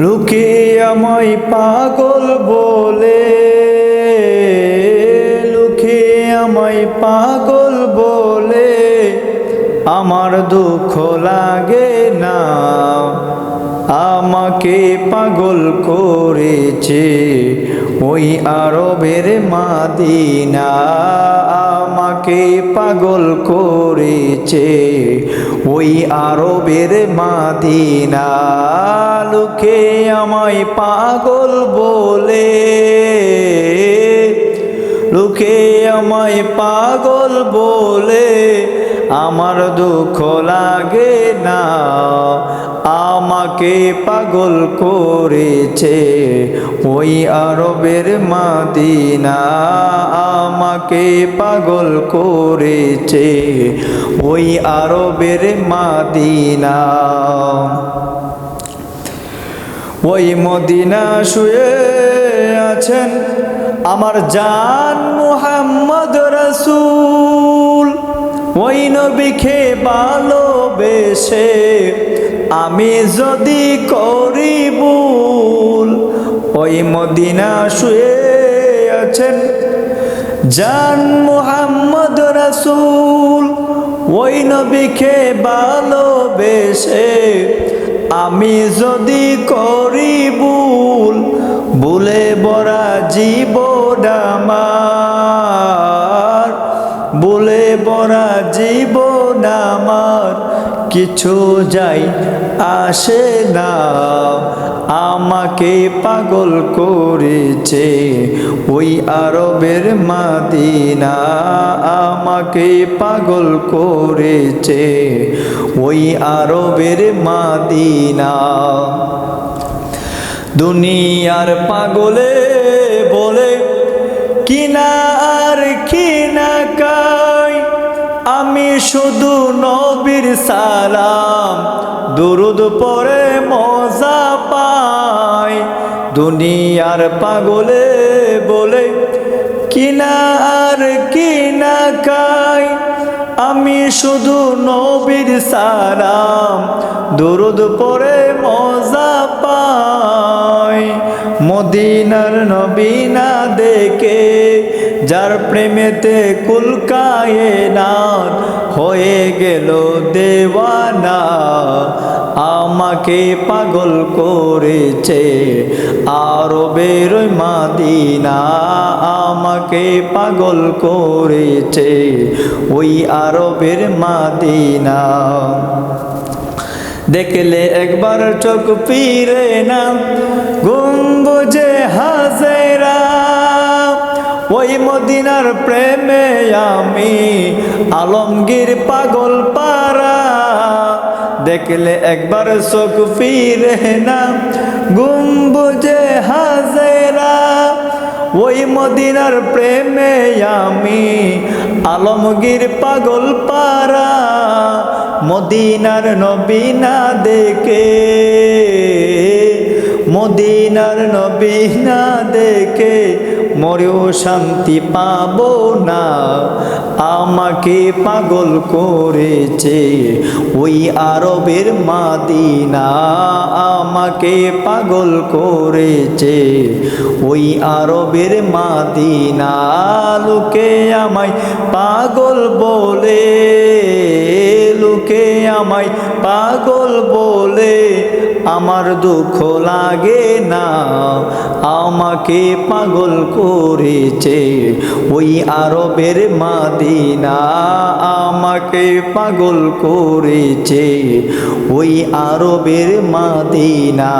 লোকে আমায় পাগল বলে, লোকে আমায় পাগল বলে, আমার দুঃখ লাগে না। আমাকে পাগল করেছে ওই আরবের মাদিনা, আমাকে পাগল করেছে ওই আরবের মাদিনা। লোকে আমায় পাগল বলে, লোকে আমায় পাগল বলে, আমার দুঃখ লাগে না। আমাকে পাগল করেছে ওই আরবের মাদিনা, আমাকে পাগল করেছে ওই আরবের মাদিনা। ওই মদিনা শুয়ে আছেন আমার জান মুহাম্মদ রাসূল। ওই নবীকে ভালোবেসে আমি যদি করি ভুল, ওই মদিনা শুয়ে আছেন জান মুহাম্মদ রাসূল। ওই নবীকে ভালোবেসে আমি যদি করি ভুল, ভুলে ভরা জীবন আমার, ভুলে ভরা জীবন আমার, কিছু যাই আসে না। আমাকে পাগল করেছে ওই আরবের মাদিনা, আমাকে পাগল করেছে ওই আরবের মাদিনা। দুনিয়ার পাগলে বলে কিনা আর কিনা কাই, আমি শুধু নবীর সালাম দুরুদ পড়ে মজা পাই। দুনিয়ার পাগলে বলে কিনা আর কিনা কাই, আমি শুধু নবীর সালাম দুরুদ পড়ে মজা পাই। মদিনার নবী না দেখে যার প্রেমেতে কুল কায়নাত হয়ে গেল দেওয়ানা, আমাকে পাগল করেছে আরবের মাদিনা, আমাকে পাগল করেছে ওই আরবের মাদিনা। দেখলে একবার চোখ ফিরে না গম্বুজে হাজেরা, ওই মদিনার প্রেমে আমি আলমগীর পাগল পারা। দেখলে একবার চোখ ফিরে না গম্বুজে হাজেরা, ওই মদিনার প্রেমে আমি আলমগীর পাগল পারা। মদিনার নবী না দেখে, মদিনার নবী না দেখে মরেও শান্তি পাবো না। আমাকে পাগল করেছে ওই আরবের মাদিনা, আমাকে পাগল করেছে ওই আরবের মাদিনা। লোকে আমায় পাগল বলে, লোকে আমায় পাগল বলে, আমার দুঃখ লাগে না। আমাকে পাগল করেছে ওই আরবের মাদিনা, আমাকে পাগল করেছে ওই আরবের মাদিনা।